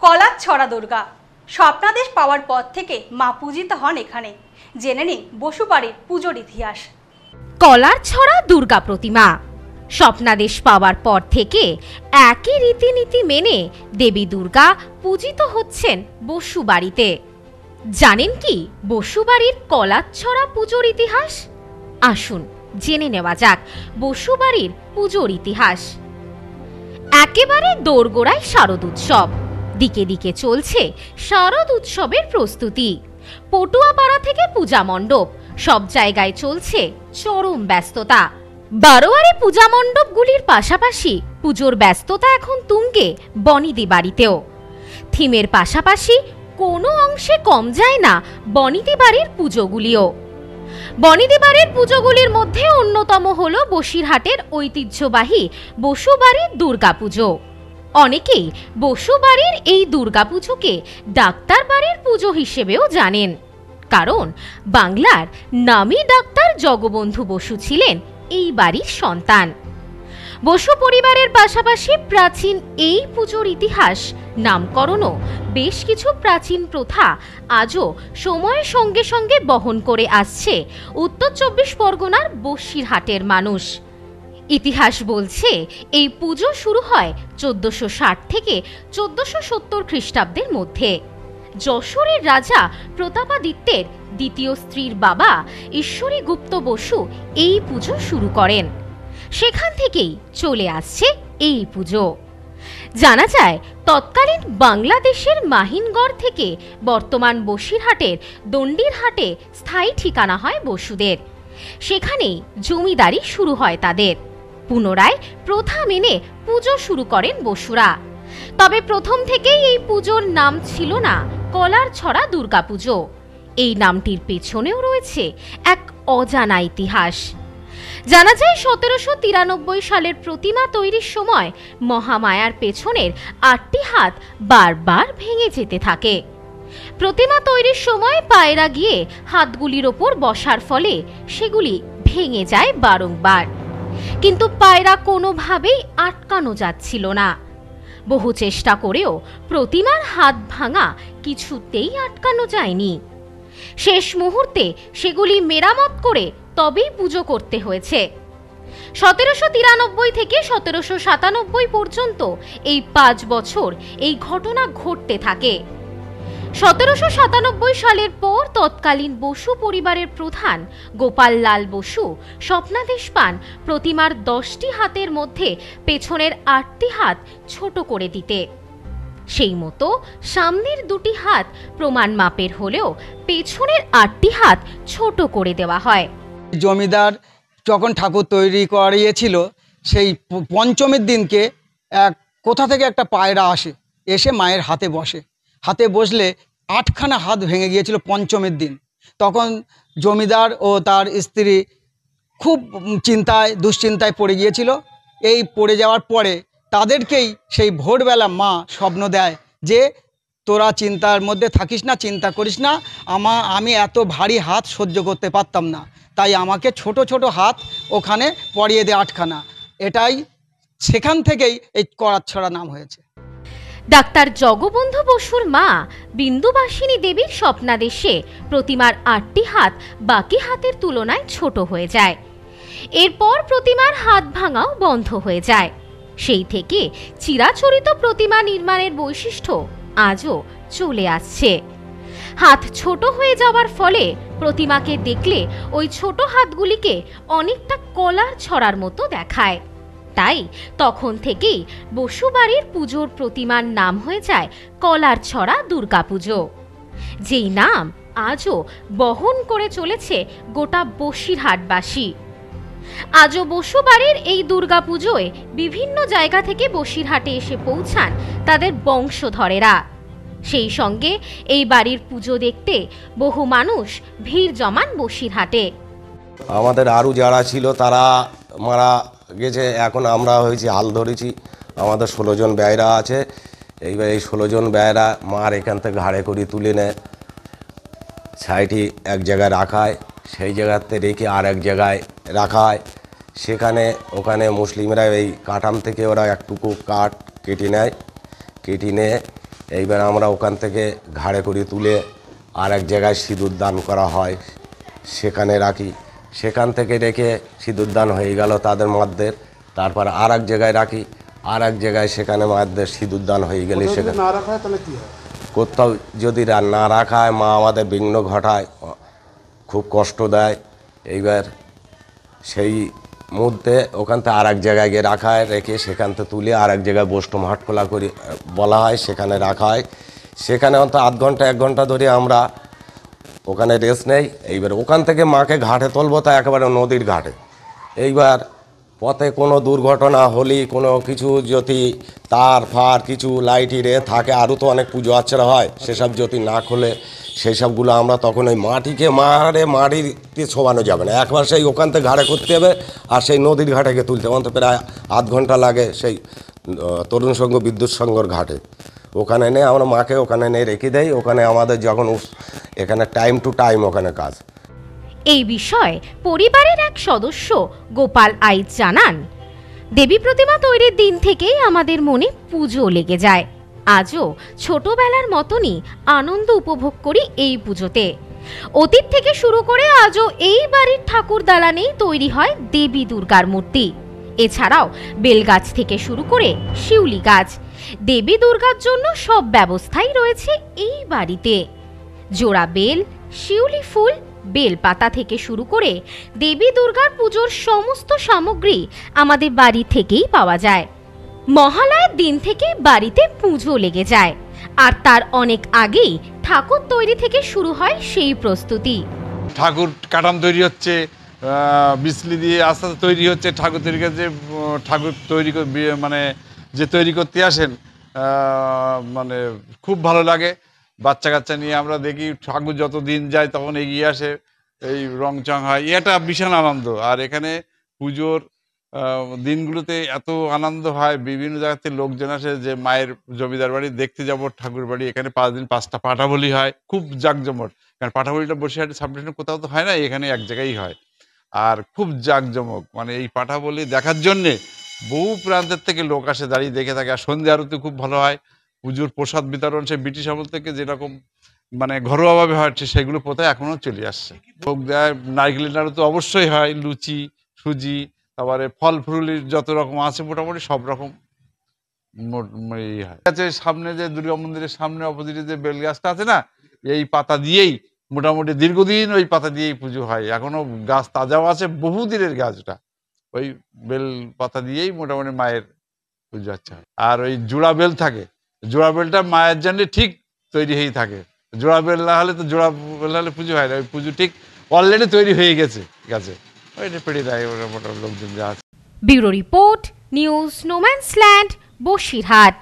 কলারছড়া দুর্গা। স্বপ্নাদেশ পাওয়ার পর থেকে মা পূজিত হন এখানে। জেনে নিন বসুবাড়ির পুজোর ইতিহাস। কলারছড়া দুর্গা প্রতিমা স্বপ্নাদেশ পাওয়ার পর থেকে একই রীতিনীতি মেনে দেবী দুর্গা পূজিত হচ্ছেন বসুবাড়িতে। জানেন কি বসুবাড়ির কলারছড়া পুজোর ইতিহাস? আসুন জেনে নেওয়া যাক বসুবাড়ির পুজোর ইতিহাস। একেবারে দোরগোড়ায় শারদ উৎসব। দিকে দিকে চলছে শারদ উৎসবের প্রস্তুতি। পটুয়াপাড়া থেকে পূজা মণ্ডপ, সব জায়গায় চলছে চরম ব্যস্ততা। বারোয়ারি পূজা মণ্ডপগুলির পাশাপাশি পুজোর ব্যস্ততা এখন তুঙ্গে বনিদি বাড়িতেও। থিমের পাশাপাশি কোনো অংশে কম যায় না বনিদি বাড়ির পুজোগুলিও। বনিদি বাড়ির পুজোগুলির মধ্যে অন্যতম হল বসিরহাটের ঐতিহ্যবাহী বসুবাড়ির দুর্গাপুজো। অনেকেই বসুবাড়ির এই দুর্গাপুজোকে ডাক্তার বাড়ির পুজো হিসেবেও জানেন, কারণ বাংলার নামী ডাক্তার জগবন্ধু বসু ছিলেন এই বাড়ির সন্তান। বসু পরিবারের পাশাপাশি প্রাচীন এই পুজোর ইতিহাস, নামকরণও বেশ কিছু প্রাচীন প্রথা আজও সময়ের সঙ্গে সঙ্গে বহন করে আসছে উত্তর ২৪ পরগনার বসিরহাটের মানুষ। ইতিহাস বলছে এই পুজো শুরু হয় ১৪৬০ থেকে ১৪৭০ খ্রিস্টাব্দের মধ্যে। যশোরের রাজা প্রতাপাদিত্যের দ্বিতীয় স্ত্রীর বাবা ঈশ্বরী গুপ্ত বসু এই পুজো শুরু করেন। সেখান থেকেই চলে আসছে এই পুজো। জানা যায় তৎকালীন বাংলাদেশের মাহিনগড় থেকে বর্তমান বসিরহাটের দণ্ডিরহাটে স্থায়ী ঠিকানা হয় বসুদের। সেখানেই জমিদারি শুরু হয় তাদের। পুনরায় প্রথা মেনে পুজো শুরু করেন বসুরা। তবে প্রথম থেকেই এই পুজোর নাম ছিল না কলারছড়া দুর্গাপুজো। এই নামটির পেছনেও রয়েছে এক অজানা ইতিহাস। জানা যায় ১৭৯৩ সালের প্রতিমা তৈরির সময় মহামায়ার পেছনের ৮টি হাত বারবার ভেঙে যেতে থাকে। প্রতিমা তৈরির সময় পায়রা গিয়ে হাতগুলির ওপর বসার ফলে সেগুলি ভেঙে যায় বারংবার, কিন্তু পায়রা কোনোভাবেই আটকানো যাচ্ছিল না। বহু চেষ্টা করেও প্রতিমার হাত ভাঙা কিছুতেই আটকানো যায়নি। শেষ মুহূর্তে সেগুলি মেরামত করে তবেই পুজো করতে হয়েছে। ১৭৯৩ থেকে ১৭৯৭ পর্যন্ত এই ৫ বছর এই ঘটনা ঘটতে থাকে। ১৭৯৭ সালের পর তৎকালীন বসু পরিবারের প্রধান গোপাল লাল বসু স্বপ্নাদেশ পান প্রতিমার ১০টি হাতের মধ্যে পেছনের ৮টি হাত ছোট করে দিতে। সেই মতো সামনের ২টি হাত প্রমাণ মাপের হলেও পেছনের ৮টি হাত ছোট করে দেওয়া হয়। জমিদার যখন ঠাকুর তৈরি করিয়েছিল সেই পঞ্চমীর দিনকে কোথা থেকে একটা পায়রা এসে মায়ের হাতে বসে। হাতে বসলে ৮খানা হাত ভেঙে গিয়েছিল পঞ্চমীর দিন। তখন জমিদার ও তার স্ত্রী খুব দুশ্চিন্তায় পড়ে গিয়েছিল। এই পড়ে যাওয়ার পরে তাদেরকেই সেই ভোরবেলা মা স্বপ্ন দেয় যে তোরা চিন্তার মধ্যে থাকিস না, চিন্তা করিস না, আমি এত ভারী হাত সহ্য করতে পারতাম না, তাই আমাকে ছোট ছোট হাত ওখানে পরিয়ে দে ৮খানা। সেখান থেকেই এই কলারছড়া নাম হয়েছে। ডাক্তার জগবন্ধু বসুর মা বিন্দুবাসিনী দেবীর স্বপ্নাদেশে প্রতিমার ৮টি হাত বাকি হাতের তুলনায় ছোট হয়ে যায়। এরপর প্রতিমার হাত ভাঙাও বন্ধ হয়ে যায়। সেই থেকে চিরাচরিত প্রতিমা নির্মাণের বৈশিষ্ট্য আজও চলে আসছে। হাত ছোট হয়ে যাওয়ার ফলে প্রতিমাকে দেখলে ওই ছোট হাতগুলিকে অনেকটা কলারছড়ার মতো দেখায়। তাই তখন থেকেই বসুবাড়ির পুজোর প্রতিমার নাম হয়ে যায় কলারছড়া দুর্গাপুজো, যেই নাম আজও বহন করে চলেছে গোটা বসিরহাটবাসী। আজও বসুবাড়ির এই দুর্গাপুজোয় বিভিন্ন জায়গা থেকে বসিরহাটে এসে পৌঁছান তাদের বংশধরেরা। সেই সঙ্গে এই বাড়ির পুজো দেখতে বহু মানুষ ভিড় জমান বসিরহাটে। আমাদের আরও যারা ছিল তারা মারা গেছে, এখন আমরা হয়েছি হাল ধরেছি। আমাদের ১৬ জন ব্যয়রা আছে। এইবার এই ১৬ জন ব্যয়রা মার এখান থেকে ঘাড়ে করে তুলে নেয়, ছাইটি এক জায়গায় রাখায়, সেই জায়গাতে রেখে আর এক জায়গায় রাখায়। ওখানে মুসলিমরা এই কাঠাম থেকে ওরা একটুকু কাঠ কেটে নেয়, কেটে নিয়ে এইবার আমরা ওখান থেকে ঘাড়ে করে তুলে আর এক জায়গায় সিঁদুর দান করা হয়, সেখানে রাখি। সেখান থেকে রেখে সিঁদুর দান হয়ে গেল তাদের মাদের, তারপর আর এক জায়গায় রাখি, আর এক জায়গায় সেখানে মাদের সিঁদুর দান হয়ে গেলে সেখানে কোথাও যদি না রাখা হয় মা আমাদের বিঘ্ন ঘটায়, খুব কষ্ট দেয়। এইবার সেই মধ্যে ওখান থেকে আর এক জায়গায় গিয়ে রাখা হয়, রেখে সেখান থেকে তুলে আর এক জায়গায় বষ্টম হাটখোলা করে বলা হয়, সেখানে রাখা হয়। সেখানে অন্তত আধ ঘন্টা 1 ঘন্টা ধরে আমরা ওখানে রেস্ট নেই। এইবার ওখান থেকে মাকে ঘাটে তুলবো, তা একেবারে নদীর ঘাটে। এইবার পথে কোনো দুর্ঘটনা হলে কোনো কিছু যদি তার ফার কিছু লাইটিরে থাকে, আরও তো অনেক পুজো আর্চনা হয়, সেসব যদি না খোলে সেই সবগুলো আমরা তখন ওই মাটিকে মাটিতে ছোবানো যাবে না, একবার সেই ওখান থেকে ঘাড়ে করতে হবে আর সেই নদীর ঘাটে গিয়ে তুলতে হবে। অন্তত প্রায় আধ ঘন্টা লাগে সেই তরুণ সংঘ বিদ্যুৎ সংঘর ঘাটে। ওখানে নিয়ে আমরা মাকে ওখানে নিয়ে রেখে দেই। ওখানে আমাদের যখন এখানে টাইম টু টাইম ওখানে কাজ। এই বিষয়ে পরিবারের এক সদস্য গোপাল আইচ জানান, দেবী প্রতিমা তৈরির দিন থেকেই আমাদের মনে পুজো লেগে যায়। আজও ছোটবেলার মতনই আনন্দ উপভোগ করি এই পুজোতে। অতীত থেকে শুরু করে আজও এই বাড়ির ঠাকুর দালানেই তৈরি হয় দেবী দুর্গার মূর্তি। এছাড়াও বেলগাছ থেকে শুরু করে শিউলি গাছ, দেবী দুর্গার জন্য সব ব্যবস্থাই রয়েছে এই বাড়িতে। জোড়া বেল, শিউলি ফুল, বেলপাতা থেকে শুরু করে দেবী দুর্গার পুজোর সমস্ত সামগ্রী আমাদের বাড়ি থেকেই পাওয়া যায়। মহালয়ার দিন থেকে বাড়িতে পুজো লেগে যায়, আর তার অনেক আগেই ঠাকুর তৈরি থেকে শুরু হয় সেই প্রস্তুতি। ঠাকুর কাটাম তৈরি হচ্ছে, বিসলি দিয়ে আস্তে আস্তে তৈরি হচ্ছে। ঠাকুর তৈরি যে ঠাকুর তৈরি মানে যে তৈরি করতে আসেন, মানে খুব ভালো লাগে। বাচ্চা কাচ্চা নিয়ে আমরা দেখি ঠাকুর যত দিন যায় তখন এগিয়ে আসে, এই রং চং হয়, এটা ভীষণ আনন্দ। আর এখানে পুজোর দিনগুলোতে এত আনন্দ হয়, বিভিন্ন জায়গা থেকে লোকজন আসে যে মায়ের জমিদার বাড়ি দেখতে যাব, ঠাকুর বাড়ি। এখানে 5 দিন 5টা পাঠা বলি হয়, খুব জাঁকজমট। কারণ পাঠা বলিটা বসিরহাটে সাবডিভিশনে কোথাও তো হয় না, এখানে এক জায়গায় হয়, আর খুব জাঁকজমক। মানে এই পাঠা বলি দেখার জন্যে বহু প্রান্তের থেকে লোক আসে, দাঁড়িয়ে দেখে থাকে। আর সন্ধ্যে আরতি খুব ভালো হয়। পুজোর প্রসাদ বিতরণ সে ব্রিটিশ আমল থেকে যেরকম মানে ঘরোয়াভাবে হয়, সেগুলো কোথায় এখনো চলে আসছে। ভোগ দেয়, নারকেলের নাড়ু তো অবশ্যই হয়, লুচি, সুজি, তারপরে ফল ফুলি যত রকম আছে মোটামুটি সব রকম হয়। সামনে যে দুর্গা মন্দিরের সামনে অপোজিটে যে বেল গাছটা আছে না, এই পাতা দিয়েই মোটামুটি দীর্ঘদিন ওই পাতা দিয়েই পুজো হয়। এখনো গাছ তাজাও আছে, বহুদিনের গাছ ওটা। ওই বেল পাতা দিয়েই মোটামুটি মায়ের পুজো আচ্ছা হয়। আর ওই জোড়া বেল থাকে, জোড়া বেলটা মায়ের জন্য ঠিক তৈরি হয়েই থাকে। জোড়া বেল না হলে তো জোড়া বেল হলে পুজো হয় না, ওই পুজো ঠিক অলরেডি তৈরি হয়ে গেছে গাছে, ওইটা পেড়ে দেয় মোটামুটি লোকজন যা আছে। Bureau report, news no man's land, Basirhat.